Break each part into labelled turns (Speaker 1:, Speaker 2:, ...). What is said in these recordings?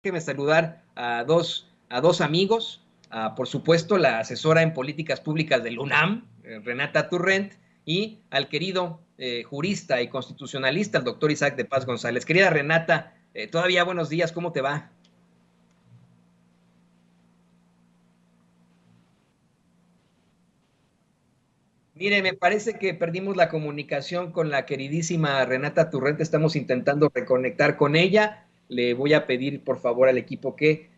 Speaker 1: Déjeme saludar a dos amigos, por supuesto, la asesora en políticas públicas del UNAM, Renata Turrent, y al querido jurista y constitucionalista, el doctor Isaac de Paz González. Querida Renata, todavía buenos días, ¿cómo te va? Mire, me parece que perdimos la comunicación con la queridísima Renata Turrent. Estamos intentando reconectar con ella. Le voy a pedir, por favor, al equipo que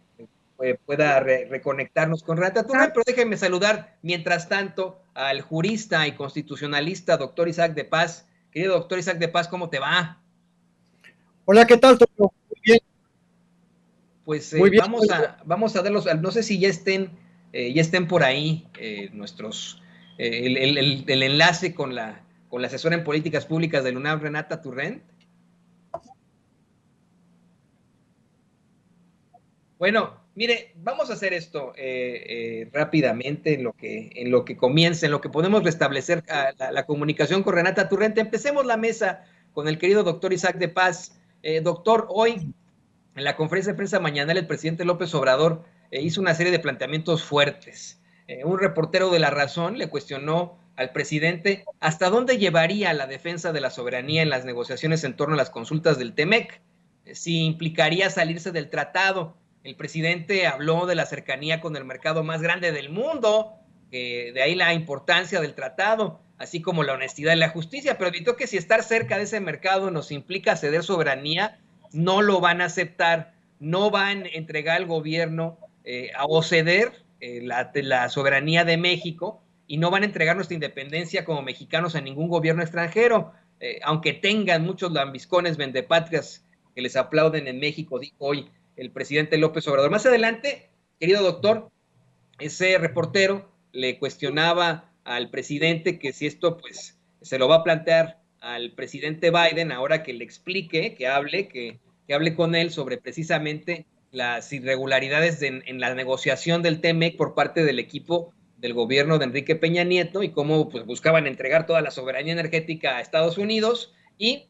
Speaker 1: pueda reconectarnos con Renata Turrent, pero déjenme saludar, mientras tanto, al jurista y constitucionalista, doctor Isaac de Paz. Querido doctor Isaac de Paz, ¿cómo te va?
Speaker 2: Hola, ¿qué tal, Toño? Muy bien,
Speaker 1: Pues
Speaker 2: muy bien.
Speaker 1: vamos a darlos, no sé si ya estén por ahí el enlace con la asesora en políticas públicas del UNAM, Renata Turrent. Bueno, mire, vamos a hacer esto rápidamente en lo que comience, en lo que podemos restablecer la comunicación con Renata Turrente. Empecemos la mesa con el querido doctor Isaac de Paz. Doctor, hoy en la conferencia de prensa mañana el presidente López Obrador hizo una serie de planteamientos fuertes. Un reportero de La Razón le cuestionó al presidente hasta dónde llevaría la defensa de la soberanía en las negociaciones en torno a las consultas del TEMEC, si implicaría salirse del tratado. El presidente habló de la cercanía con el mercado más grande del mundo, de ahí la importancia del tratado, así como la honestidad y la justicia, pero evitó que si estar cerca de ese mercado nos implica ceder soberanía, no lo van a aceptar, no van a entregar al gobierno o ceder la soberanía de México y no van a entregar nuestra independencia como mexicanos a ningún gobierno extranjero, aunque tengan muchos lambiscones vendepatrias que les aplauden en México, dijo hoy el presidente López Obrador. Más adelante, querido doctor, ese reportero le cuestionaba al presidente que si esto pues se lo va a plantear al presidente Biden ahora que le explique, que hable con él sobre precisamente las irregularidades en la negociación del TEMEC por parte del equipo del gobierno de Enrique Peña Nieto y cómo pues, buscaban entregar toda la soberanía energética a Estados Unidos y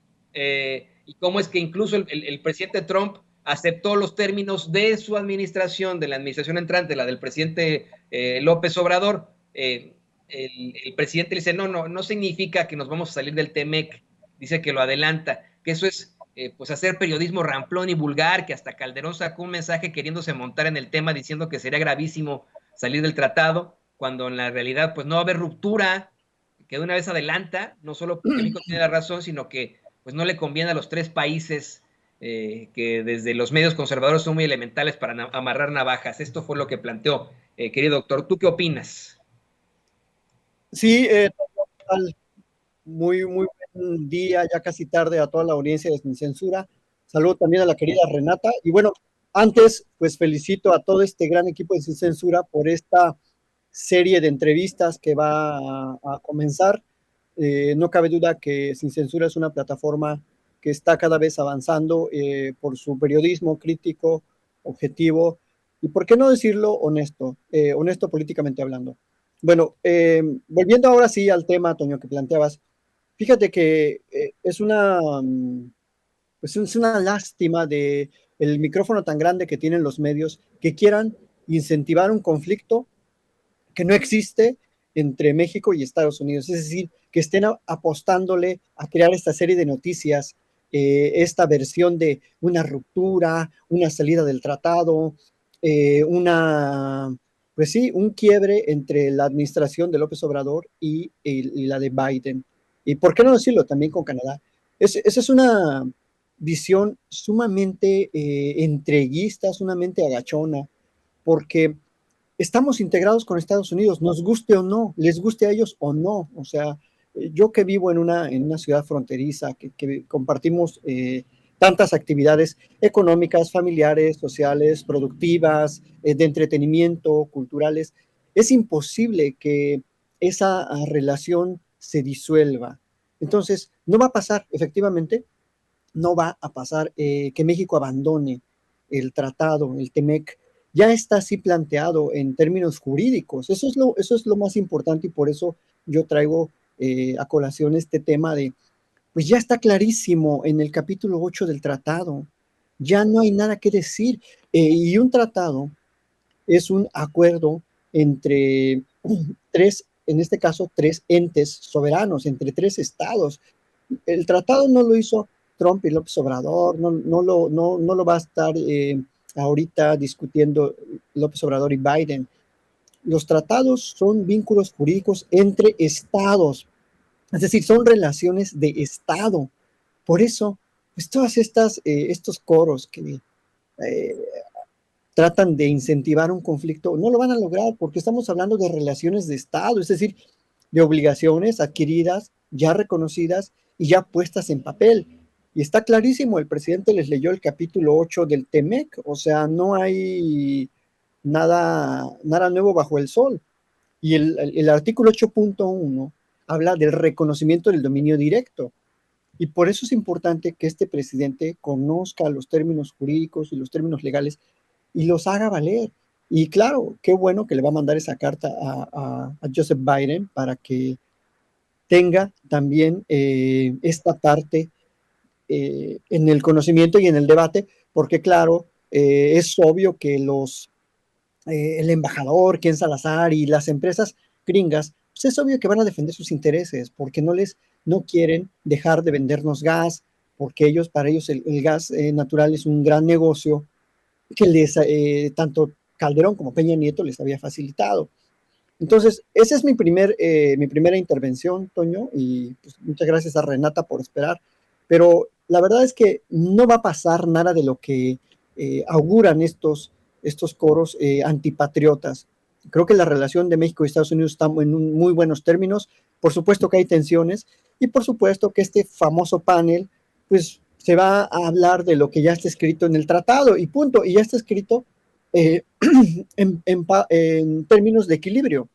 Speaker 1: cómo es que incluso el presidente Trump aceptó los términos de su administración, de la administración entrante, la del presidente López Obrador. El presidente le dice, no significa que nos vamos a salir del TEMEC, dice que lo adelanta, que eso es pues hacer periodismo ramplón y vulgar, que hasta Calderón sacó un mensaje queriéndose montar en el tema diciendo que sería gravísimo salir del tratado, cuando en la realidad pues no va a haber ruptura, que de una vez adelanta, no solo porque México tiene la razón, sino que pues no le conviene a los tres países que desde los medios conservadores son muy elementales para amarrar navajas. Esto fue lo que planteó, querido doctor. ¿Tú qué opinas?
Speaker 2: Sí, muy, muy buen día, ya casi tarde a toda la audiencia de Sin Censura. Saludo también a la querida Renata. Y bueno, antes, pues felicito a todo este gran equipo de Sin Censura por esta serie de entrevistas que va a comenzar. No cabe duda que Sin Censura es una plataforma que está cada vez avanzando por su periodismo crítico, objetivo y, ¿por qué no decirlo, honesto? Honesto políticamente hablando. Bueno, volviendo ahora sí al tema, Toño, que planteabas, fíjate que pues es una lástima de el micrófono tan grande que tienen los medios que quieran incentivar un conflicto que no existe entre México y Estados Unidos. Es decir, que estén apostándole a crear esta serie de noticias, esta versión de una ruptura, una salida del tratado, pues sí, un quiebre entre la administración de López Obrador y la de Biden. Y por qué no decirlo también con Canadá. Esa es una visión sumamente entreguista, sumamente agachona, porque estamos integrados con Estados Unidos, nos guste o no, les guste a ellos o no. O sea, yo que vivo en una ciudad fronteriza, que compartimos tantas actividades económicas, familiares, sociales, productivas, de entretenimiento, culturales, es imposible que esa relación se disuelva. Entonces, no va a pasar, efectivamente, no va a pasar que México abandone el tratado, el TEMEC. Ya está así planteado en términos jurídicos. Eso es lo más importante y por eso yo traigo a colación este tema de, pues ya está clarísimo en el capítulo 8 del tratado. ya no hay nada que decir. Y un tratado es un acuerdo entre tres, en este caso, tres entes soberanos, entre tres estados. El tratado no lo hizo Trump y López Obrador, no lo va a estar ahorita discutiendo López Obrador y Biden. Los tratados son vínculos jurídicos entre estados, es decir, son relaciones de estado. Por eso, pues todas estos coros que eh, tratan de incentivar un conflicto, no lo van a lograr porque estamos hablando de relaciones de Estado, es decir, de obligaciones adquiridas, ya reconocidas y ya puestas en papel. Y está clarísimo, el presidente les leyó el capítulo 8 del TEMEC, o sea, no hay nada nuevo bajo el sol. Y el artículo 8.1 habla del reconocimiento del dominio directo. Y por eso es importante que este presidente conozca los términos jurídicos y los términos legales y los haga valer. Y claro, qué bueno que le va a mandar esa carta a Joseph Biden para que tenga también esta parte en el conocimiento y en el debate, porque claro, es obvio que el embajador, Ken Salazar y las empresas gringas, pues es obvio que van a defender sus intereses, porque no quieren dejar de vendernos gas, porque para ellos el gas natural es un gran negocio que tanto Calderón como Peña Nieto les había facilitado. Entonces, esa es mi primera intervención, Toño, y pues, muchas gracias a Renata por esperar. Pero la verdad es que no va a pasar nada de lo que auguran estos coros antipatriotas. Creo que la relación de México y Estados Unidos está en muy buenos términos. Por supuesto que hay tensiones y por supuesto que este famoso panel, pues se va a hablar de lo que ya está escrito en el tratado y punto. Y ya está escrito en términos de equilibrio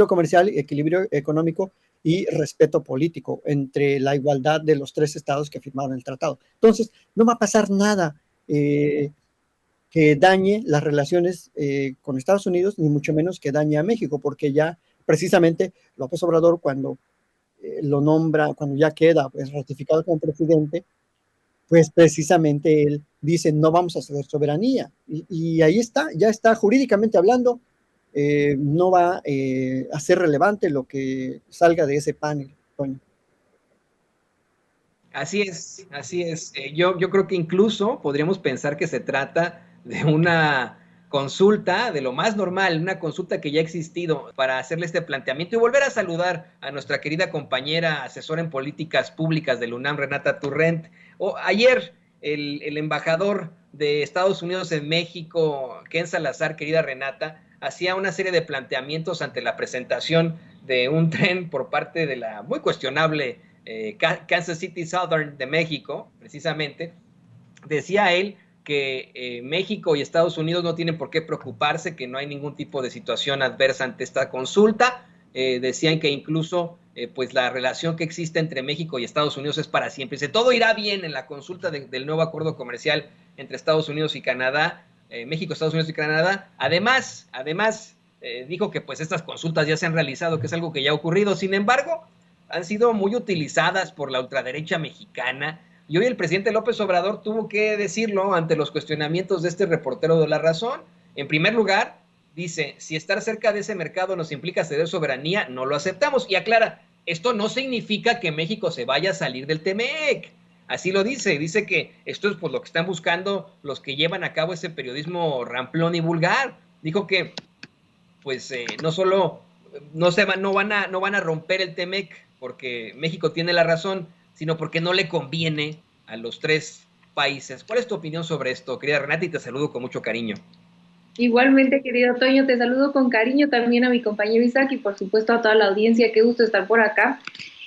Speaker 2: comercial, equilibrio económico y respeto político entre la igualdad de los tres estados que firmaron el tratado. Entonces, no va a pasar nada que dañe las relaciones con Estados Unidos, ni mucho menos que dañe a México, porque ya precisamente López Obrador, cuando lo nombra, cuando ya queda pues, ratificado como presidente, pues precisamente él dice no vamos a ceder soberanía. Y ahí está, ya está jurídicamente hablando, no va a ser relevante lo que salga de ese panel, Toño.
Speaker 1: Así es, así es. Yo creo que incluso podríamos pensar que se trata de una consulta de lo más normal, una consulta que ya ha existido para hacerle este planteamiento y volver a saludar a nuestra querida compañera asesora en políticas públicas del UNAM, Renata Turrent. Ayer el embajador de Estados Unidos en México, Ken Salazar, querida Renata, hacía una serie de planteamientos ante la presentación de un tren por parte de la muy cuestionable Kansas City Southern de México, precisamente. Decía él que México y Estados Unidos no tienen por qué preocuparse, que no hay ningún tipo de situación adversa ante esta consulta. Decían que incluso pues la relación que existe entre México y Estados Unidos es para siempre. Dice, todo irá bien en la consulta del nuevo acuerdo comercial entre Estados Unidos y Canadá, México, Estados Unidos y Canadá. Además, dijo que pues estas consultas ya se han realizado, que es algo que ya ha ocurrido. Sin embargo, han sido muy utilizadas por la ultraderecha mexicana. Y hoy el presidente López Obrador tuvo que decirlo ante los cuestionamientos de este reportero de La Razón. En primer lugar, dice, si estar cerca de ese mercado nos implica ceder soberanía, no lo aceptamos. Y aclara, esto no significa que México se vaya a salir del TEMEC. Así lo dice que esto es por lo que están buscando los que llevan a cabo ese periodismo ramplón y vulgar. Dijo que, pues, no solo no van a romper el TEMEC porque México tiene la razón, sino porque no le conviene a los tres países. ¿Cuál es tu opinión sobre esto, querida Renata? Y te saludo con mucho cariño.
Speaker 3: Igualmente, querido Toño, te saludo con cariño también a mi compañero Isaac y por supuesto a toda la audiencia. Qué gusto estar por acá.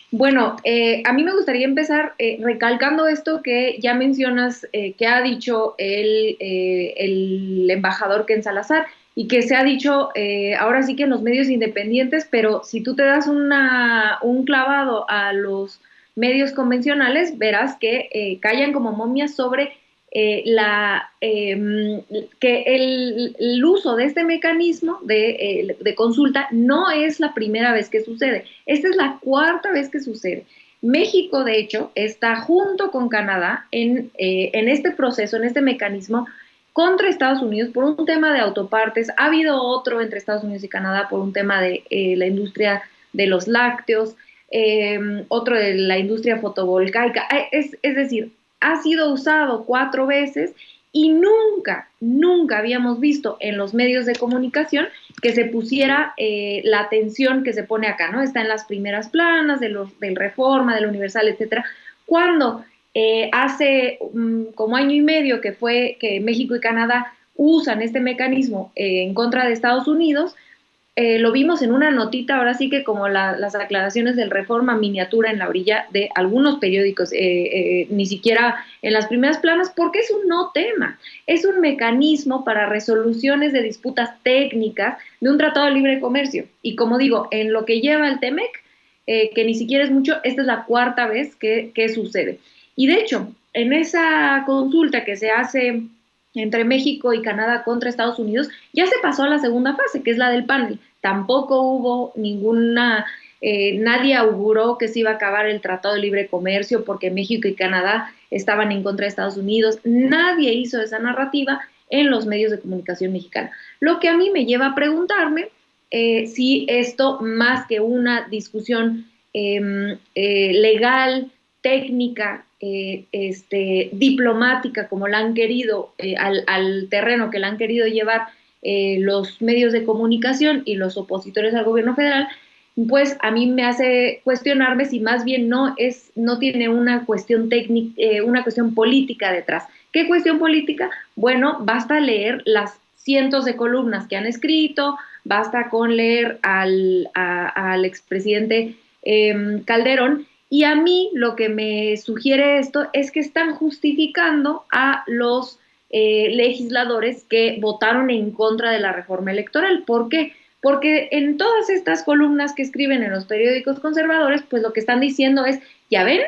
Speaker 3: Bueno, a mí me gustaría empezar recalcando esto que ya mencionas, que ha dicho el embajador Ken Salazar y que se ha dicho ahora sí que en los medios independientes, pero si tú te das un clavado a los medios convencionales, verás que callan como momias sobre que el uso de este mecanismo de consulta no es la primera vez que sucede. Esta es la cuarta vez que sucede. México, de hecho, está junto con Canadá en este proceso, en este mecanismo contra Estados Unidos por un tema de autopartes. Ha habido otro entre Estados Unidos y Canadá por un tema de la industria de los lácteos, otro de la industria fotovoltaica. Es decir, ha sido usado 4 veces y nunca habíamos visto en los medios de comunicación que se pusiera la atención que se pone acá, ¿no? Está en las primeras planas del Reforma, del Universal, etcétera. Cuando hace como año y medio que fue que México y Canadá usan este mecanismo en contra de Estados Unidos, lo vimos en una notita, ahora sí que como las aclaraciones del Reforma miniatura en la orilla de algunos periódicos, ni siquiera en las primeras planas, porque es un no tema, es un mecanismo para resoluciones de disputas técnicas de un tratado de libre comercio. Y como digo, en lo que lleva el TEMEC, que ni siquiera es mucho, esta es la 4ª vez que sucede. Y de hecho, en esa consulta que se hace entre México y Canadá contra Estados Unidos, ya se pasó a la segunda fase, que es la del panel. Tampoco hubo nadie auguró que se iba a acabar el Tratado de Libre Comercio porque México y Canadá estaban en contra de Estados Unidos. Nadie hizo esa narrativa en los medios de comunicación mexicana. Lo que a mí me lleva a preguntarme si esto, más que una discusión legal, técnica, diplomática, como la han querido, al terreno que la han querido llevar los medios de comunicación y los opositores al gobierno federal, pues a mí me hace cuestionarme si más bien no tiene una cuestión técnica, una cuestión política detrás. ¿Qué cuestión política? Bueno, basta leer las cientos de columnas que han escrito, basta con leer al expresidente Calderón. Y a mí lo que me sugiere esto es que están justificando a los legisladores que votaron en contra de la reforma electoral. ¿Por qué? Porque en todas estas columnas que escriben en los periódicos conservadores, pues lo que están diciendo es, ya ven,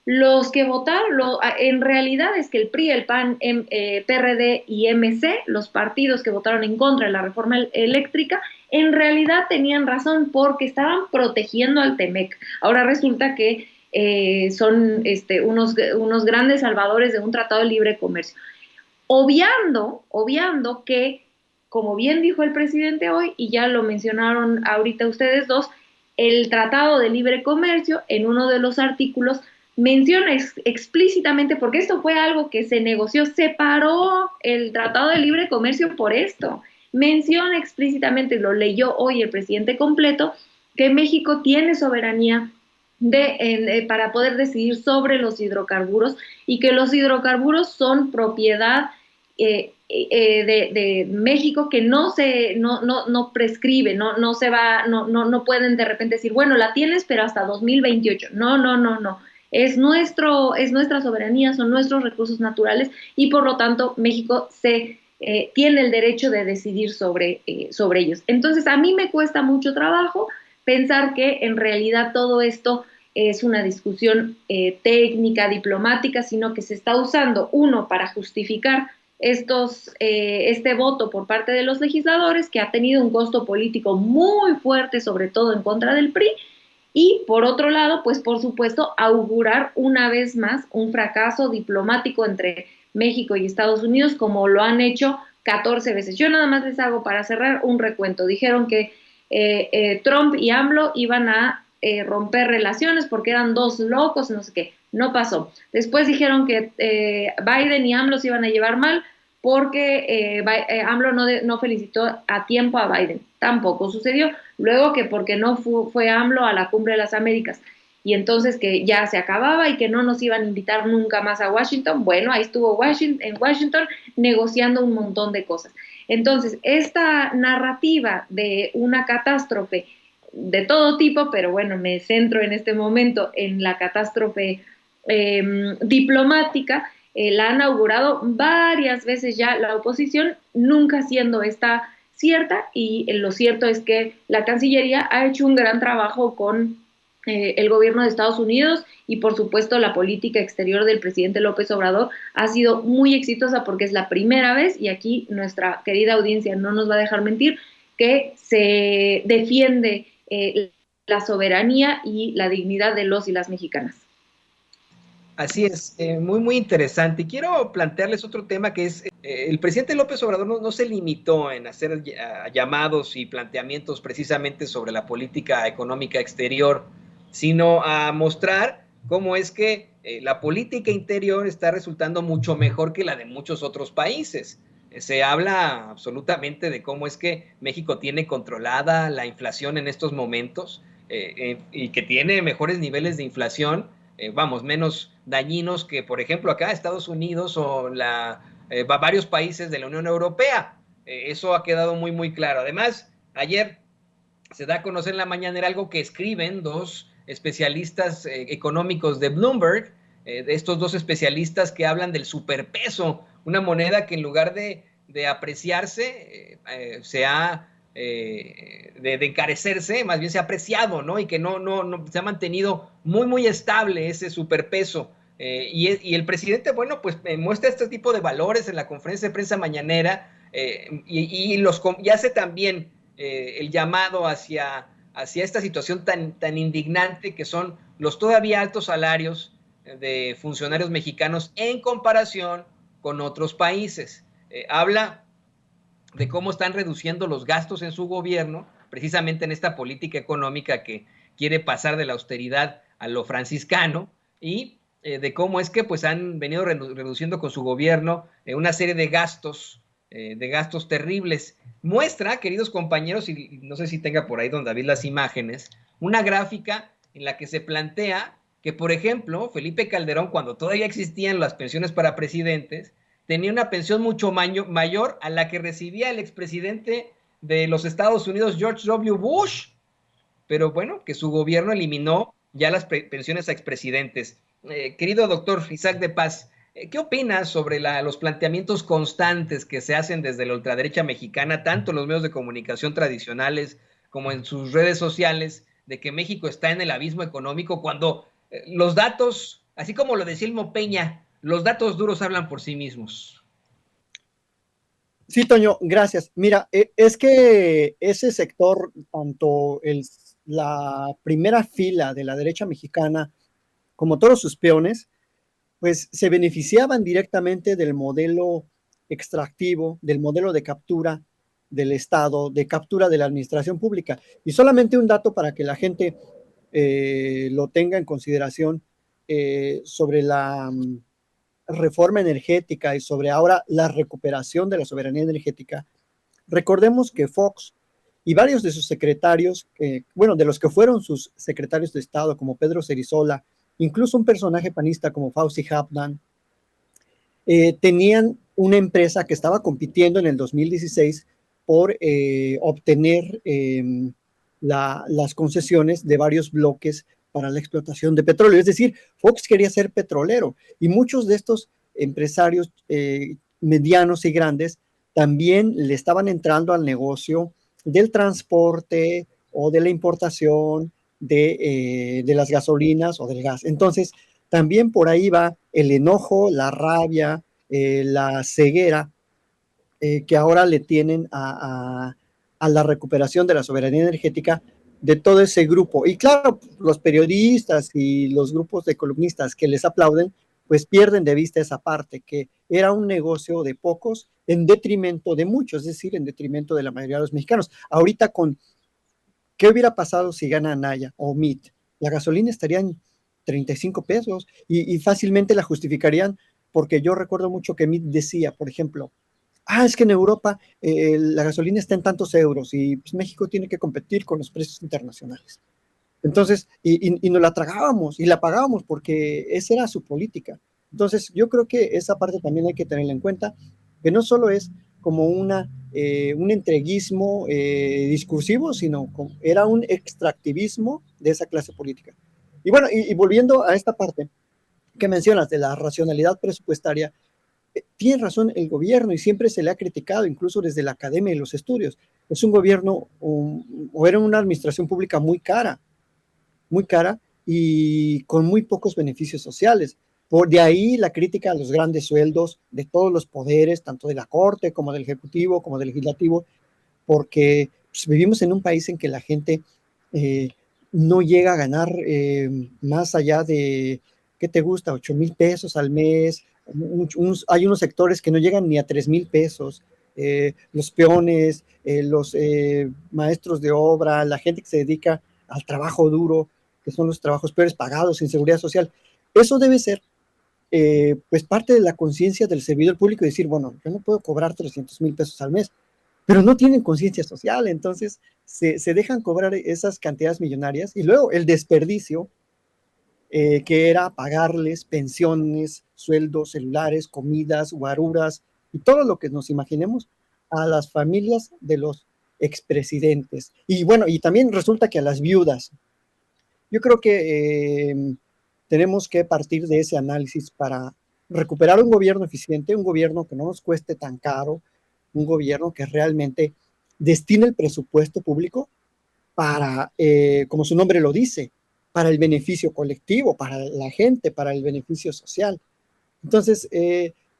Speaker 3: los que votaron, en realidad es que el PRI, el PAN, PRD y MC, los partidos que votaron en contra de la reforma eléctrica, en realidad tenían razón porque estaban protegiendo al TEMEC. Ahora resulta que son unos grandes salvadores de un tratado de libre comercio, obviando que, como bien dijo el presidente hoy, y ya lo mencionaron ahorita ustedes dos, el tratado de libre comercio en uno de los artículos menciona explícitamente, porque esto fue algo que se negoció, separó el tratado de libre comercio por esto, menciona explícitamente, lo leyó hoy el presidente completo, que México tiene soberanía para poder decidir sobre los hidrocarburos y que los hidrocarburos son propiedad de México, que no prescribe, no pueden de repente decir, bueno, la tienes pero hasta 2028. No. Es nuestra soberanía, son nuestros recursos naturales y por lo tanto México tiene el derecho de decidir sobre ellos. Entonces a mí me cuesta mucho trabajo pensar que en realidad todo esto es una discusión técnica, diplomática, sino que se está usando, uno, para justificar este voto por parte de los legisladores, que ha tenido un costo político muy fuerte, sobre todo en contra del PRI, y por otro lado, pues por supuesto, augurar una vez más un fracaso diplomático entre México y Estados Unidos, como lo han hecho 14 veces. Yo nada más les hago para cerrar un recuento. Dijeron que Trump y AMLO iban a romper relaciones porque eran dos locos, no sé qué, no pasó. Después dijeron que Biden y AMLO se iban a llevar mal porque AMLO no felicitó a tiempo a Biden, tampoco sucedió. Luego que porque no fue AMLO a la Cumbre de las Américas y entonces que ya se acababa y que no nos iban a invitar nunca más a Washington. Bueno, ahí estuvo en Washington negociando un montón de cosas. Entonces, esta narrativa de una catástrofe de todo tipo, pero bueno, me centro en este momento en la catástrofe diplomática, la han inaugurado varias veces ya la oposición, nunca siendo esta cierta, y lo cierto es que la Cancillería ha hecho un gran trabajo con el gobierno de Estados Unidos y por supuesto la política exterior del presidente López Obrador ha sido muy exitosa porque es la primera vez, y aquí nuestra querida audiencia no nos va a dejar mentir, que se defiende la soberanía y la dignidad de los y las mexicanas.
Speaker 1: Así es, muy, muy interesante. Y quiero plantearles otro tema que es, el presidente López Obrador no se limitó en hacer llamados y planteamientos precisamente sobre la política económica exterior, sino a mostrar cómo es que la política interior está resultando mucho mejor que la de muchos otros países. Se habla absolutamente de cómo es que México tiene controlada la inflación en estos momentos y que tiene mejores niveles de inflación, vamos, menos dañinos que, por ejemplo, acá Estados Unidos o varios países de la Unión Europea. Eso ha quedado muy, muy claro. Además, ayer se da a conocer en la mañanera algo que escriben dos especialistas económicos de Bloomberg, de estos dos especialistas que hablan del superpeso, una moneda que en lugar de apreciarse se ha de encarecerse, más bien se ha apreciado, ¿no? Y que no se ha mantenido muy, muy estable ese superpeso. Y el presidente, bueno, pues muestra este tipo de valores en la conferencia de prensa mañanera y hace también el llamado hacia esta situación tan indignante que son los todavía altos salarios de funcionarios mexicanos en comparación con otros países. Habla de cómo están reduciendo los gastos en su gobierno, precisamente en esta política económica que quiere pasar de la austeridad a lo franciscano, y de cómo es que pues han venido reduciendo con su gobierno una serie de gastos terribles. Muestra, queridos compañeros, y no sé si tenga por ahí don David las imágenes, una gráfica en la que se plantea que, por ejemplo, Felipe Calderón, cuando todavía existían las pensiones para presidentes, tenía una pensión mucho mayor a la que recibía el expresidente de los Estados Unidos, George W. Bush, pero bueno, que su gobierno eliminó ya las pensiones a expresidentes. Querido doctor Isaac de Paz, ¿qué opinas sobre los planteamientos constantes que se hacen desde la ultraderecha mexicana, tanto en los medios de comunicación tradicionales como en sus redes sociales, de que México está en el abismo económico cuando los datos, así como lo decía Ilmo Peña, los datos duros hablan por sí mismos?
Speaker 2: Sí, Toño, gracias. Mira, es que ese sector, tanto la primera fila de la derecha mexicana como todos sus peones, pues se beneficiaban directamente del modelo extractivo, del modelo de captura del Estado, de captura de la administración pública. Y solamente un dato para que la gente lo tenga en consideración sobre la reforma energética y sobre ahora la recuperación de la soberanía energética. Recordemos que Fox y varios de sus secretarios, bueno, de los que fueron sus secretarios de Estado, como Pedro Cerizola, incluso un personaje panista como Fauci Habdan, tenían una empresa que estaba compitiendo en el 2016 por obtener las concesiones de varios bloques para la explotación de petróleo. Es decir, Fox quería ser petrolero y muchos de estos empresarios medianos y grandes también le estaban entrando al negocio del transporte o de la importación de las gasolinas o del gas. Entonces, también por ahí va el enojo, la rabia, la ceguera que ahora le tienen a la recuperación de la soberanía energética de todo ese grupo. Y claro, los periodistas y los grupos de columnistas que les aplauden, pues pierden de vista esa parte, que era un negocio de pocos en detrimento de muchos, es decir, en detrimento de la mayoría de los mexicanos. Ahorita ¿qué hubiera pasado si gana Anaya o MIT? La gasolina estaría en 35 pesos y fácilmente la justificarían porque yo recuerdo mucho que MIT decía, por ejemplo, es que en Europa la gasolina está en tantos euros y pues, México tiene que competir con los precios internacionales. Entonces, y nos la tragábamos y la pagábamos porque esa era su política. Entonces, yo creo que esa parte también hay que tenerla en cuenta, que no solo es como un entreguismo discursivo, sino era un extractivismo de esa clase política. Y bueno, y volviendo a esta parte que mencionas de la racionalidad presupuestaria, tiene razón el gobierno y siempre se le ha criticado, incluso desde la academia y los estudios. Es un gobierno o era una administración pública muy cara y con muy pocos beneficios sociales. Por de ahí la crítica a los grandes sueldos de todos los poderes, tanto de la Corte como del Ejecutivo, como del Legislativo, porque pues, vivimos en un país en que la gente no llega a ganar más allá de, ¿qué te gusta? 8,000 pesos al mes. Hay unos sectores que no llegan ni a 3,000 pesos. Los peones, los maestros de obra, la gente que se dedica al trabajo duro, que son los trabajos peores pagados sin seguridad social. Eso debe ser pues parte de la conciencia del servidor público y decir, bueno, yo no puedo cobrar 300,000 pesos al mes, pero no tienen conciencia social, entonces se dejan cobrar esas cantidades millonarias y luego el desperdicio que era pagarles pensiones, sueldos, celulares, comidas, guaruras y todo lo que nos imaginemos a las familias de los expresidentes. Y bueno, y también resulta que a las viudas. Yo creo que tenemos que partir de ese análisis para recuperar un gobierno eficiente, un gobierno que no nos cueste tan caro, un gobierno que realmente destine el presupuesto público para, como su nombre lo dice, para el beneficio colectivo, para la gente, para el beneficio social. Entonces,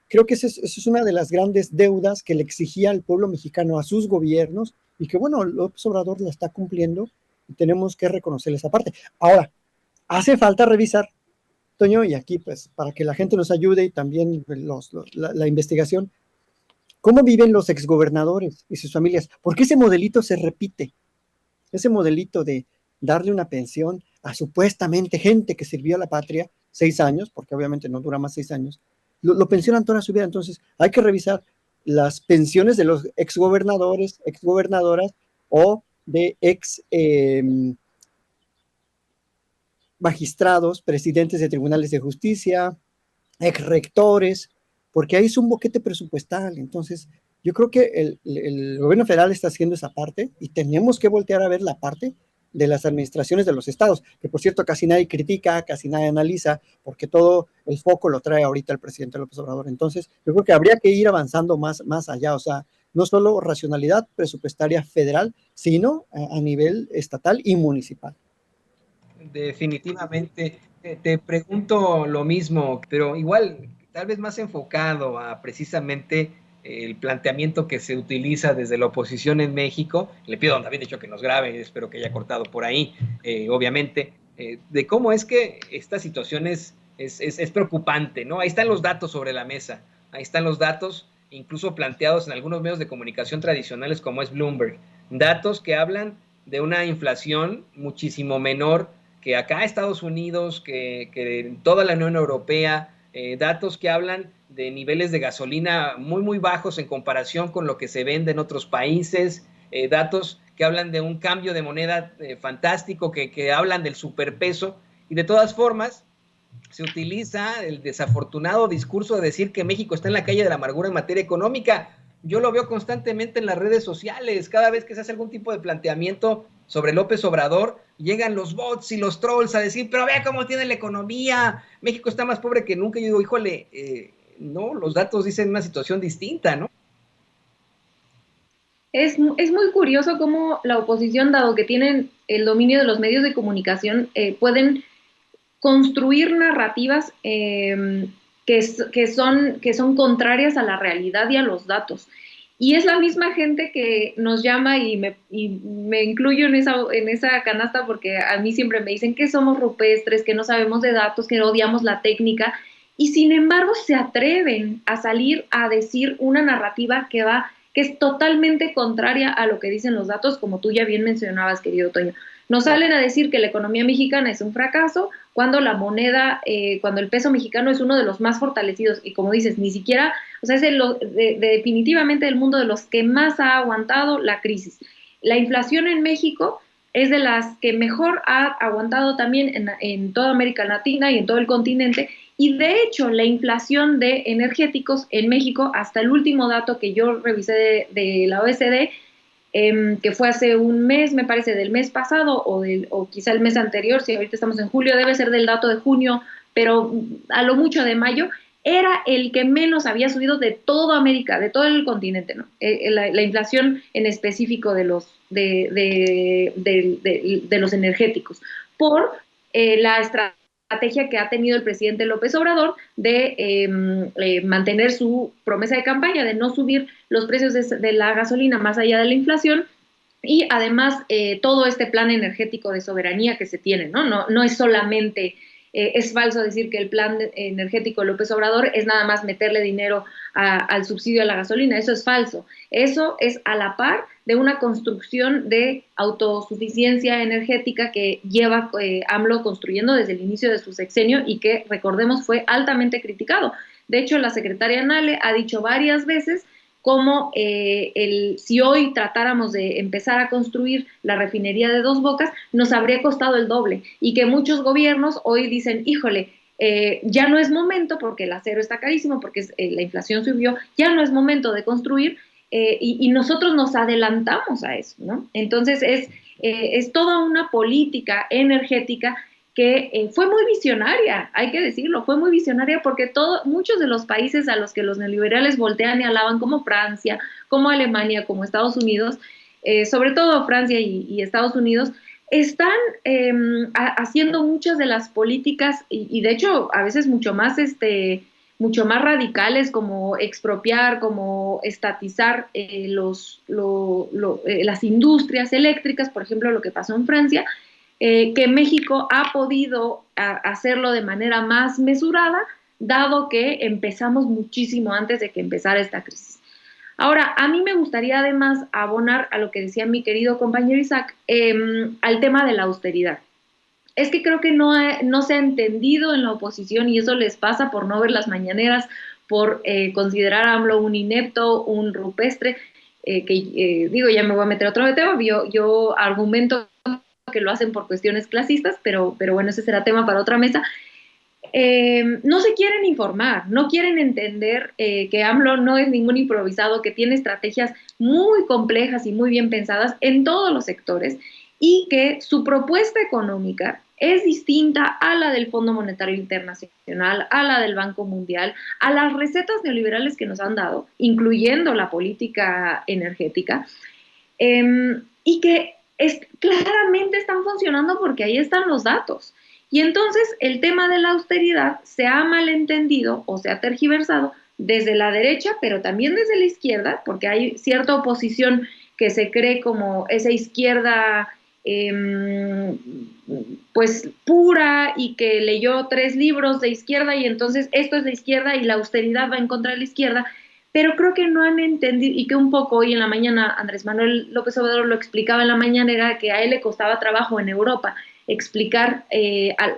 Speaker 2: creo que esa es una de las grandes deudas que le exigía el pueblo mexicano a sus gobiernos y que, bueno, López Obrador la está cumpliendo y tenemos que reconocer esa parte. Ahora, hace falta revisar, Toño, y aquí pues para que la gente nos ayude y también la investigación, cómo viven los exgobernadores y sus familias, porque ese modelito se repite, ese modelito de darle una pensión a supuestamente gente que sirvió a la patria 6 años, porque obviamente no dura más 6 años, lo pensionan toda su vida. Entonces hay que revisar las pensiones de los exgobernadores, exgobernadoras o de magistrados, presidentes de tribunales de justicia, ex rectores, porque ahí es un boquete presupuestal. Entonces, yo creo que el gobierno federal está haciendo esa parte y tenemos que voltear a ver la parte de las administraciones de los estados, que por cierto casi nadie critica, casi nadie analiza, porque todo el foco lo trae ahorita el presidente López Obrador. Entonces, yo creo que habría que ir avanzando más allá, o sea, no solo racionalidad presupuestaria federal, sino a nivel estatal y municipal.
Speaker 1: Definitivamente. Te pregunto lo mismo, pero igual, tal vez más enfocado a precisamente el planteamiento que se utiliza desde la oposición en México. Le pido a don David, de hecho, que nos grabe, espero que haya cortado por ahí, obviamente, de cómo es que esta situación es preocupante, ¿no? Ahí están los datos sobre la mesa, ahí están los datos, incluso planteados en algunos medios de comunicación tradicionales como es Bloomberg, datos que hablan de una inflación muchísimo menor que acá Estados Unidos, que en toda la Unión Europea, datos que hablan de niveles de gasolina muy bajos en comparación con lo que se vende en otros países, datos que hablan de un cambio de moneda fantástico, que hablan del superpeso, y de todas formas se utiliza el desafortunado discurso de decir que México está en la calle de la amargura en materia económica. Yo lo veo constantemente en las redes sociales, cada vez que se hace algún tipo de planteamiento sobre López Obrador, llegan los bots y los trolls a decir, pero vea cómo tiene la economía, México está más pobre que nunca. Yo digo, híjole, no, los datos dicen una situación distinta, ¿no?
Speaker 3: Es muy curioso cómo la oposición, dado que tienen el dominio de los medios de comunicación, pueden construir narrativas que son contrarias a la realidad y a los datos. Y es la misma gente que nos llama y me incluyo en esa canasta, porque a mí siempre me dicen que somos rupestres, que no sabemos de datos, que odiamos la técnica, y sin embargo se atreven a salir a decir una narrativa que es totalmente contraria a lo que dicen los datos, como tú ya bien mencionabas, querido Toño. Nos salen a decir que la economía mexicana es un fracaso cuando la moneda, cuando el peso mexicano es uno de los más fortalecidos, y como dices, ni siquiera, o sea, es definitivamente el mundo de los que más ha aguantado la crisis. La inflación en México es de las que mejor ha aguantado también en toda América Latina y en todo el continente, y de hecho la inflación de energéticos en México, hasta el último dato que yo revisé de la OECD, que fue hace un mes, me parece, del mes pasado o quizá el mes anterior, si ahorita estamos en julio, debe ser del dato de junio, pero a lo mucho de mayo, era el que menos había subido de toda América, de todo el continente, ¿no? La inflación en específico de los energéticos, por la estrategia que ha tenido el presidente López Obrador de mantener su promesa de campaña de no subir los precios de la gasolina más allá de la inflación, y además todo este plan energético de soberanía que se tiene, ¿no? No es solamente Es falso decir que el plan energético de López Obrador es nada más meterle dinero al subsidio a la gasolina. Eso es falso. Eso es a la par de una construcción de autosuficiencia energética que lleva AMLO construyendo desde el inicio de su sexenio y que, recordemos, fue altamente criticado. De hecho, la secretaria Nale ha dicho varias veces como si hoy tratáramos de empezar a construir la refinería de Dos Bocas, nos habría costado el doble, y que muchos gobiernos hoy dicen, híjole, ya no es momento porque el acero está carísimo, porque la inflación subió, ya no es momento de construir, y nosotros nos adelantamos a eso, ¿no? Entonces es toda una política energética que fue muy visionaria, hay que decirlo, fue muy visionaria porque muchos de los países a los que los neoliberales voltean y alaban, como Francia, como Alemania, como Estados Unidos, sobre todo Francia y Estados Unidos, están haciendo muchas de las políticas y de hecho a veces mucho más radicales, como expropiar, como estatizar las industrias eléctricas, por ejemplo, lo que pasó en Francia, que México ha podido hacerlo de manera más mesurada, dado que empezamos muchísimo antes de que empezara esta crisis. Ahora, a mí me gustaría además abonar a lo que decía mi querido compañero Isaac, al tema de la austeridad. Es que creo que no se ha entendido en la oposición, y eso les pasa por no ver las mañaneras, por considerar a AMLO un inepto, un rupestre, digo, ya me voy a meter a otro tema, yo argumento que lo hacen por cuestiones clasistas, pero bueno, ese será tema para otra mesa. No se quieren informar, no quieren entender que AMLO no es ningún improvisado, que tiene estrategias muy complejas y muy bien pensadas en todos los sectores, y que su propuesta económica es distinta a la del Fondo Monetario Internacional, a la del Banco Mundial, a las recetas neoliberales que nos han dado, incluyendo la política energética, y que claramente están funcionando porque ahí están los datos. Y entonces el tema de la austeridad se ha malentendido o se ha tergiversado desde la derecha, pero también desde la izquierda, porque hay cierta oposición que se cree como esa izquierda pues pura, y que leyó 3 libros de izquierda y entonces esto es la izquierda y la austeridad va en contra de la izquierda. Pero creo que no han entendido, y que un poco hoy en la mañana Andrés Manuel López Obrador lo explicaba en la mañana, era que a él le costaba trabajo en Europa explicar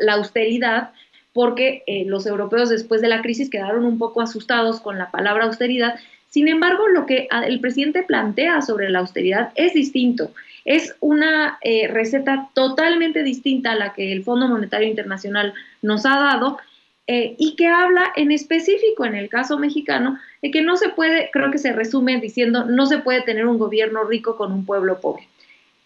Speaker 3: la austeridad, porque los europeos después de la crisis quedaron un poco asustados con la palabra austeridad. Sin embargo, lo que el presidente plantea sobre la austeridad es distinto. Es una receta totalmente distinta a la que el Fondo Monetario Internacional nos ha dado, y que habla en específico, en el caso mexicano, de que no se puede, creo que se resume diciendo, no se puede tener un gobierno rico con un pueblo pobre.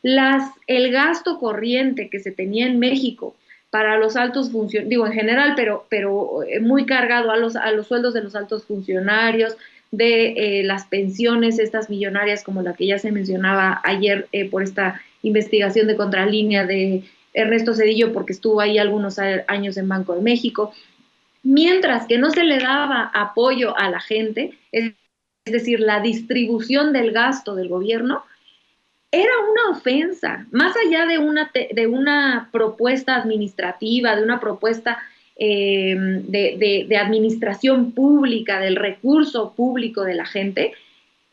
Speaker 3: El gasto corriente que se tenía en México para los altos funcionarios, digo en general, pero muy cargado a los sueldos de los altos funcionarios, de las pensiones, estas millonarias como la que ya se mencionaba ayer por esta investigación de Contralínea de Ernesto Zedillo, porque estuvo ahí algunos años en Banco de México, mientras que no se le daba apoyo a la gente, es decir, la distribución del gasto del gobierno, era una ofensa, más allá de una propuesta administrativa, de una propuesta de administración pública, del recurso público de la gente,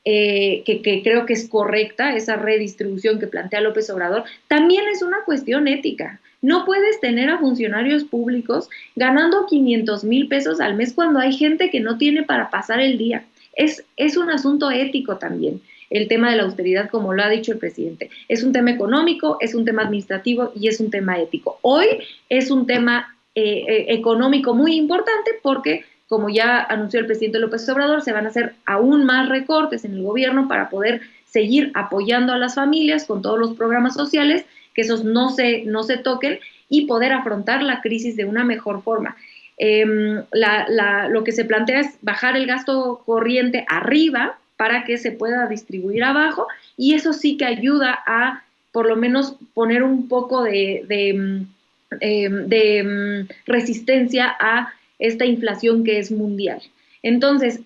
Speaker 3: que creo que es correcta, esa redistribución que plantea López Obrador, también es una cuestión ética. No puedes tener a funcionarios públicos ganando 500,000 pesos al mes cuando hay gente que no tiene para pasar el día. Es un asunto ético también. El tema de la austeridad, como lo ha dicho el presidente, es un tema económico, es un tema administrativo y es un tema ético. Hoy es un tema económico muy importante porque, como ya anunció el presidente López Obrador, se van a hacer aún más recortes en el gobierno para poder seguir apoyando a las familias con todos los programas sociales, que esos no se toquen, y poder afrontar la crisis de una mejor forma. Lo que se plantea es bajar el gasto corriente arriba para que se pueda distribuir abajo, y eso sí que ayuda a por lo menos poner un poco de resistencia a esta inflación que es mundial. Entonces,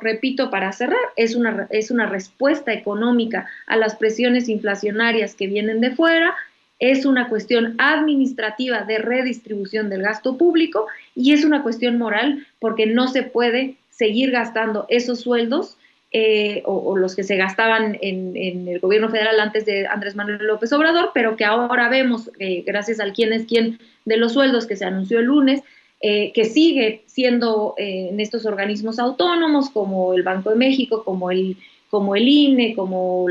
Speaker 3: repito para cerrar, es una respuesta económica a las presiones inflacionarias que vienen de fuera, es una cuestión administrativa de redistribución del gasto público y es una cuestión moral porque no se puede seguir gastando esos sueldos o los que se gastaban en el gobierno federal antes de Andrés Manuel López Obrador, pero que ahora vemos, gracias al quién es quién de los sueldos que se anunció el lunes, que sigue siendo en estos organismos autónomos como el Banco de México, como el INE, como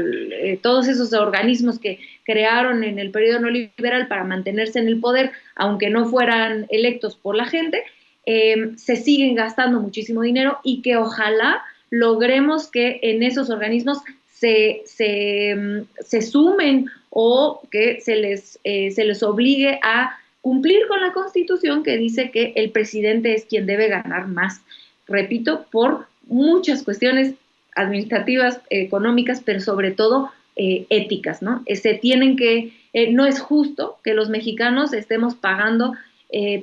Speaker 3: todos esos organismos que crearon en el periodo neoliberal para mantenerse en el poder, aunque no fueran electos por la gente, se siguen gastando muchísimo dinero y que ojalá logremos que en esos organismos se sumen o que se les obligue a cumplir con la Constitución que dice que el presidente es quien debe ganar más. Repito, por muchas cuestiones administrativas, económicas, pero sobre todo éticas, ¿no? No es justo que los mexicanos estemos pagando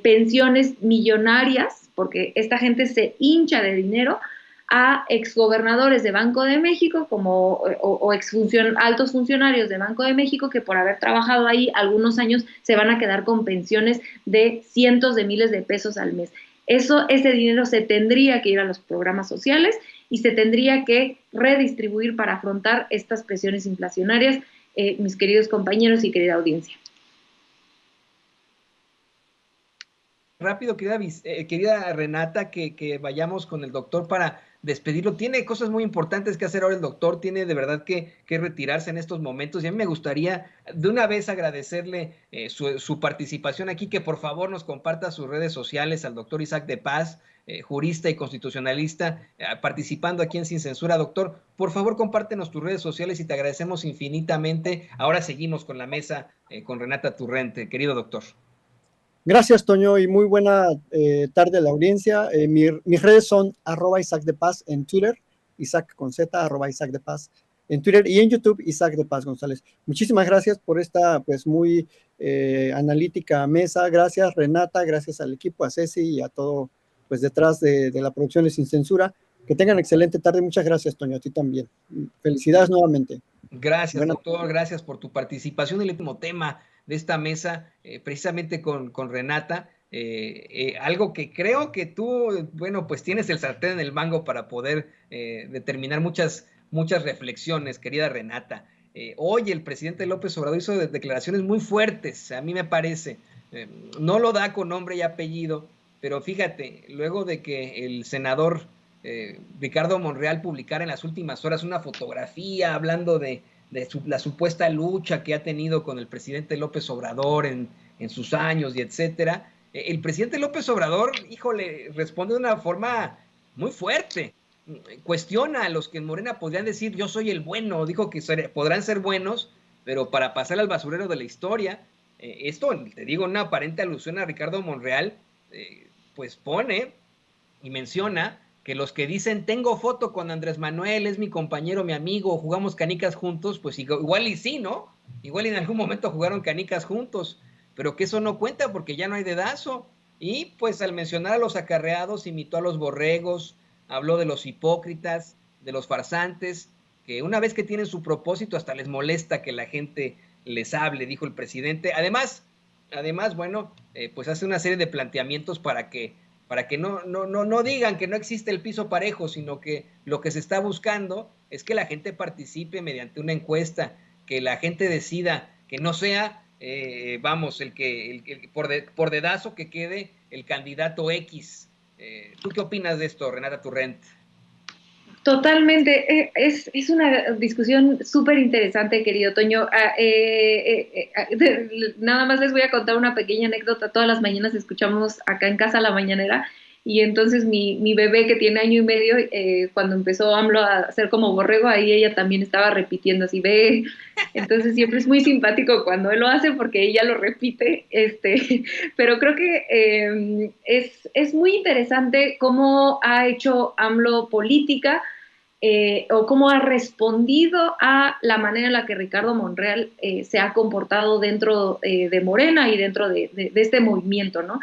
Speaker 3: pensiones millonarias, porque esta gente se hincha de dinero, a exgobernadores de Banco de México o altos funcionarios de Banco de México que por haber trabajado ahí algunos años se van a quedar con pensiones de cientos de miles de pesos al mes. Ese dinero se tendría que ir a los programas sociales y se tendría que redistribuir para afrontar estas presiones inflacionarias, mis queridos compañeros y querida audiencia.
Speaker 1: Rápido, querida Renata, que vayamos con el doctor para despedirlo. Tiene cosas muy importantes que hacer ahora el doctor, tiene de verdad que retirarse en estos momentos y a mí me gustaría de una vez agradecerle su participación aquí, que por favor nos comparta sus redes sociales al doctor Isaac de Paz, jurista y constitucionalista, participando aquí en Sin Censura. Doctor, por favor compártenos tus redes sociales y te agradecemos infinitamente. Ahora seguimos con la mesa con Renata Turrente, querido doctor.
Speaker 2: Gracias, Toño, y muy buena tarde a la audiencia. Mis redes son @IsaacDePaz en Twitter, Isaac con Z, @IsaacDePaz en Twitter y en YouTube, Isaac de Paz González. Muchísimas gracias por esta pues muy analítica mesa. Gracias, Renata, gracias al equipo, a Ceci y a todo pues detrás de la producción de Sin Censura. Que tengan excelente tarde. Muchas gracias, Toño, a ti también. Felicidades nuevamente.
Speaker 1: Gracias, doctor, gracias por tu participación en el último tema de esta mesa, precisamente con Renata, algo que creo que tú, bueno, pues tienes el sartén en el mango para poder determinar muchas reflexiones, querida Renata. Hoy el presidente López Obrador hizo declaraciones muy fuertes, a mí me parece, no lo da con nombre y apellido, pero fíjate, luego de que el senador Ricardo Monreal publicara en las últimas horas una fotografía hablando de la supuesta lucha que ha tenido con el presidente López Obrador en sus años y etcétera, el presidente López Obrador, híjole, responde de una forma muy fuerte, cuestiona a los que en Morena podrían decir yo soy el bueno, dijo que podrán ser buenos, pero para pasar al basurero de la historia. Esto, te digo, una aparente alusión a Ricardo Monreal, pues pone y menciona que los que dicen tengo foto con Andrés Manuel, es mi compañero, mi amigo, jugamos canicas juntos, pues igual y sí, ¿no? Igual en algún momento jugaron canicas juntos, pero que eso no cuenta porque ya no hay dedazo. Y pues al mencionar a los acarreados, imitó a los borregos, habló de los hipócritas, de los farsantes, que una vez que tienen su propósito hasta les molesta que la gente les hable, dijo el presidente. Además, bueno, pues hace una serie de planteamientos para que no digan que no existe el piso parejo, sino que lo que se está buscando es que la gente participe mediante una encuesta, que la gente decida, que no sea, vamos, el por dedazo que quede el candidato X. ¿Tú qué opinas de esto, Renata Turrent?
Speaker 3: Totalmente, es una discusión súper interesante, querido Toño. Nada más les voy a contar una pequeña anécdota. Todas las mañanas escuchamos acá en casa La Mañanera y entonces mi bebé que tiene 1 año y medio, cuando empezó AMLO a hacer como borrego, ahí ella también estaba repitiendo así, ve. Entonces siempre es muy simpático cuando él lo hace porque ella lo repite, pero creo que es muy interesante cómo ha hecho AMLO política, o cómo ha respondido a la manera en la que Ricardo Monreal se ha comportado dentro de Morena y dentro de este movimiento, ¿no?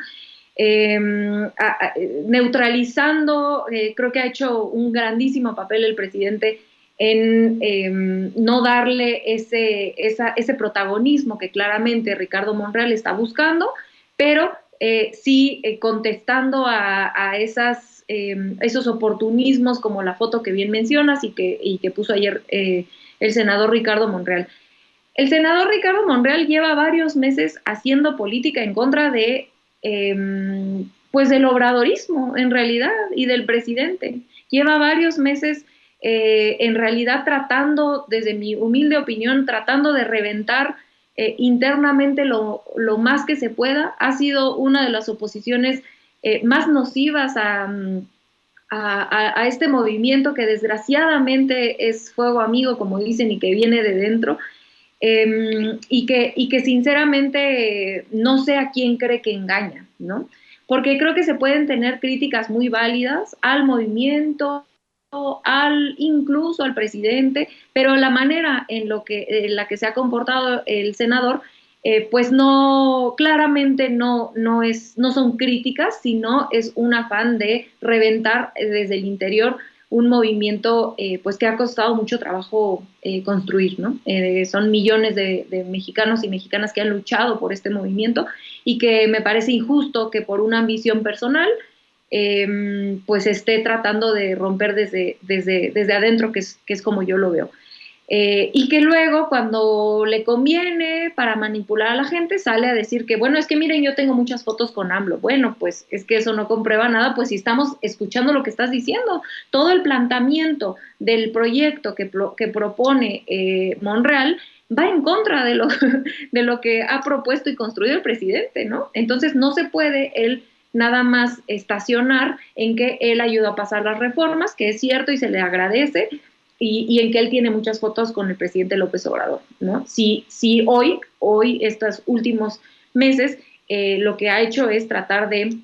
Speaker 3: Neutralizando, creo que ha hecho un grandísimo papel el presidente en no darle ese protagonismo que claramente Ricardo Monreal está buscando, pero sí contestando a esos oportunismos como la foto que bien mencionas y que puso ayer el senador Ricardo Monreal. El senador Ricardo Monreal lleva varios meses haciendo política en contra pues del obradorismo, en realidad, y del presidente. Lleva varios meses, en realidad, tratando, desde mi humilde opinión, tratando de reventar internamente lo más que se pueda. Ha sido una de las oposiciones más nocivas a este movimiento que desgraciadamente es fuego amigo, como dicen, y que viene de dentro. Y que sinceramente no sé a quién cree que engaña, ¿no? Porque creo que se pueden tener críticas muy válidas al movimiento, incluso al presidente, pero la manera en la que se ha comportado el senador, pues no, claramente no son críticas, sino es un afán de reventar desde el interior un movimiento pues que ha costado mucho trabajo construir, ¿no? Son millones de mexicanos y mexicanas que han luchado por este movimiento y que me parece injusto que por una ambición personal pues esté tratando de romper desde adentro, que es como yo lo veo. Y que luego cuando le conviene para manipular a la gente sale a decir que, bueno, es que miren, yo tengo muchas fotos con AMLO. Bueno, pues es que eso no comprueba nada, pues si estamos escuchando lo que estás diciendo. Todo el planteamiento del proyecto que propone Monreal va en contra de lo que ha propuesto y construido el presidente, ¿no? Entonces no se puede él nada más estacionar en que él ayudó a pasar las reformas, que es cierto y se le agradece, y en que él tiene muchas fotos con el presidente López Obrador, ¿no? Sí, hoy, estos últimos meses, lo que ha hecho es tratar de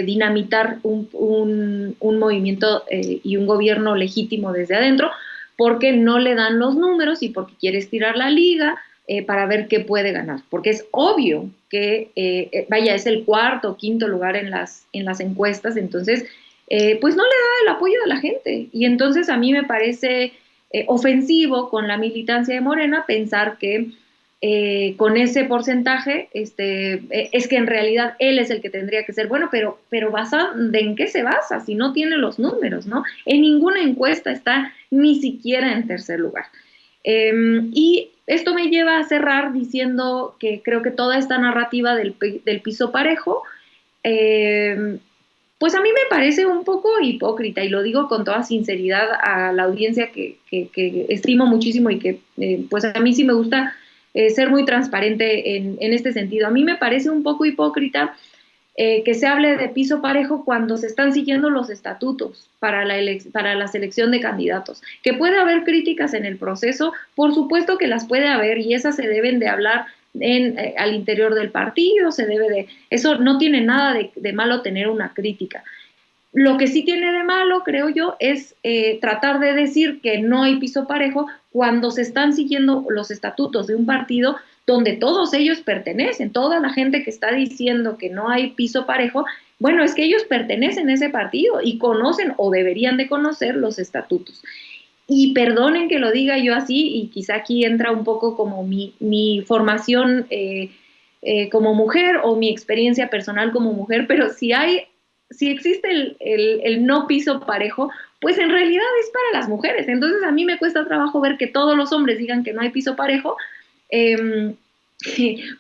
Speaker 3: dinamitar un movimiento y un gobierno legítimo desde adentro, porque no le dan los números y porque quiere estirar la liga para ver qué puede ganar, porque es obvio que, es el cuarto o quinto lugar en las encuestas, entonces pues no le da el apoyo de la gente. Y entonces a mí me parece ofensivo con la militancia de Morena pensar que con ese porcentaje es que en realidad él es el que tendría que ser bueno, pero ¿en qué se basa si no tiene los números, ¿no? En ninguna encuesta está ni siquiera en tercer lugar. Y esto me lleva a cerrar diciendo que creo que toda esta narrativa del piso parejo pues a mí me parece un poco hipócrita, y lo digo con toda sinceridad a la audiencia que estimo muchísimo y que pues a mí sí me gusta ser muy transparente en este sentido. A mí me parece un poco hipócrita que se hable de piso parejo cuando se están siguiendo los estatutos para la selección de candidatos. Que puede haber críticas en el proceso, por supuesto que las puede haber, y esas se deben de hablar al interior del partido, eso no tiene nada de malo tener una crítica. Lo que sí tiene de malo, creo yo, es tratar de decir que no hay piso parejo cuando se están siguiendo los estatutos de un partido donde todos ellos pertenecen. Toda la gente que está diciendo que no hay piso parejo, bueno, es que ellos pertenecen a ese partido y conocen o deberían de conocer los estatutos. Y perdonen que lo diga yo así, y quizá aquí entra un poco como mi formación como mujer o mi experiencia personal como mujer, pero si existe el no piso parejo, pues en realidad es para las mujeres. Entonces a mí me cuesta trabajo ver que todos los hombres digan que no hay piso parejo,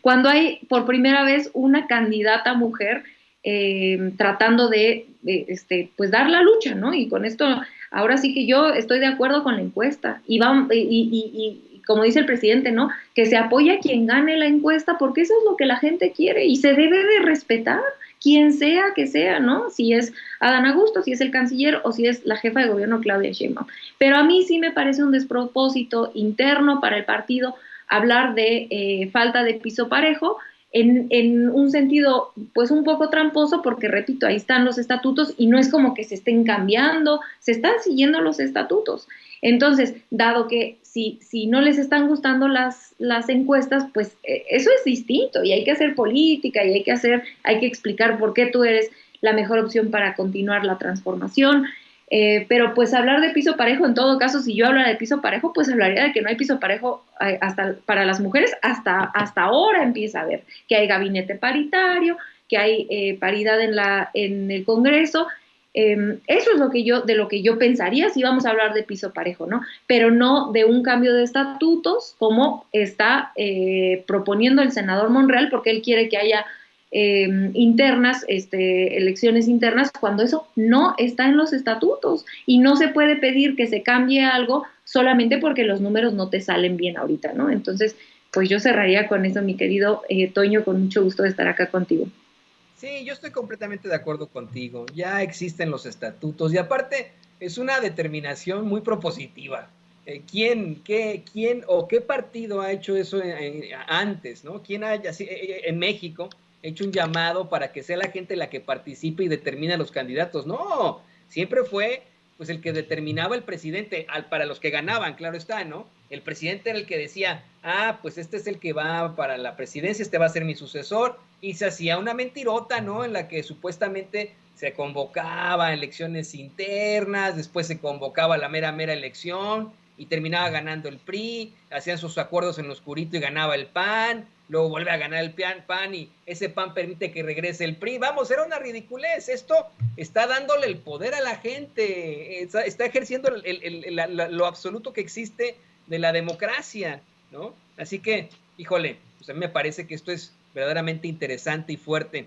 Speaker 3: cuando hay por primera vez una candidata mujer tratando de pues dar la lucha, ¿no? Y con esto, ahora sí que yo estoy de acuerdo con la encuesta, y como dice el presidente, ¿no? Que se apoya a quien gane la encuesta, porque eso es lo que la gente quiere, y se debe de respetar, quien sea que sea, ¿no? Si es Adán Augusto, si es el canciller, o si es la jefa de gobierno Claudia Sheinbaum. Pero a mí sí me parece un despropósito interno para el partido hablar de falta de piso parejo, en un sentido pues un poco tramposo, porque repito, ahí están los estatutos y no es como que se estén cambiando, se están siguiendo los estatutos. Entonces, dado que si no les están gustando las encuestas, pues eso es distinto, y hay que hacer política, y hay que explicar por qué tú eres la mejor opción para continuar la transformación. Pero pues hablar de piso parejo, en todo caso, si yo hablara de piso parejo, pues hablaría de que no hay piso parejo hasta para las mujeres, hasta ahora empieza a haber, que hay gabinete paritario, que hay paridad en el Congreso. Eso es de lo que yo pensaría si vamos a hablar de piso parejo, ¿no? Pero no de un cambio de estatutos como está proponiendo el senador Monreal, porque él quiere que haya internas, elecciones internas, cuando eso no está en los estatutos y no se puede pedir que se cambie algo solamente porque los números no te salen bien ahorita, ¿no? Entonces, pues yo cerraría con eso, mi querido Toño, con mucho gusto de estar acá contigo.
Speaker 1: Sí, yo estoy completamente de acuerdo contigo. Ya existen los estatutos y aparte es una determinación muy propositiva. ¿Quién o qué partido ha hecho eso antes, ¿no? ¿Quién haya en México hecho un llamado para que sea la gente la que participe y determine a los candidatos? No, siempre fue pues el que determinaba el presidente, para los que ganaban, claro está, ¿no? El presidente era el que decía, pues este es el que va para la presidencia, este va a ser mi sucesor, y se hacía una mentirota, ¿no? En la que supuestamente se convocaba elecciones internas, después se convocaba la mera elección y terminaba ganando el PRI, hacían sus acuerdos en lo oscurito y ganaba el PAN, luego vuelve a ganar el PAN y ese PAN permite que regrese el PRI. Vamos, era una ridiculez. Esto está dándole el poder a la gente, está ejerciendo lo absoluto que existe de la democracia, ¿no? Así que, híjole, pues a mí me parece que esto es verdaderamente interesante y fuerte.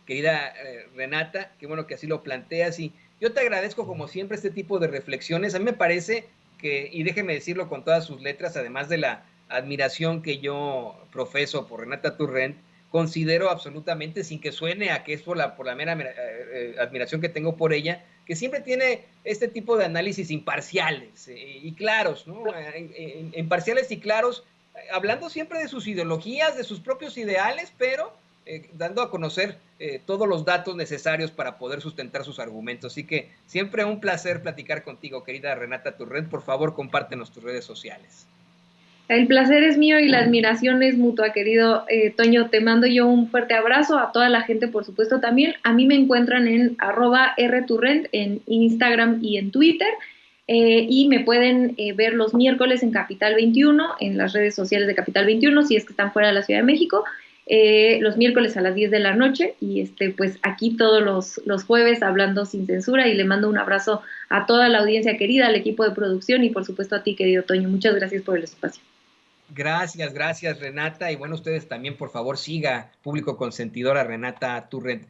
Speaker 1: Querida Renata, qué bueno que así lo planteas y yo te agradezco como siempre este tipo de reflexiones. A mí me parece que, y déjeme decirlo con todas sus letras, además de la admiración que yo profeso por Renata Turrent, considero absolutamente, sin que suene a que es por la mera admiración que tengo por ella, que siempre tiene este tipo de análisis imparciales y claros, ¿no? Imparciales y claros, hablando siempre de sus ideologías, de sus propios ideales, pero dando a conocer todos los datos necesarios para poder sustentar sus argumentos. Así que siempre un placer platicar contigo, querida Renata Turrent. Por favor, compártenos tus redes sociales.
Speaker 3: El placer es mío y la admiración es mutua, querido Toño. Te mando yo un fuerte abrazo, a toda la gente, por supuesto, también. A mí me encuentran en @rturrent en Instagram y en Twitter. Y me pueden ver los miércoles en Capital 21, en las redes sociales de Capital 21, si es que están fuera de la Ciudad de México, los miércoles a las 10 de la noche, y pues aquí todos los jueves hablando sin censura, y le mando un abrazo a toda la audiencia querida, al equipo de producción, y por supuesto a ti, querido Toño. Muchas gracias por el espacio.
Speaker 1: Gracias Renata, y bueno, ustedes también por favor siga Público Consentidor a Renata Turrent.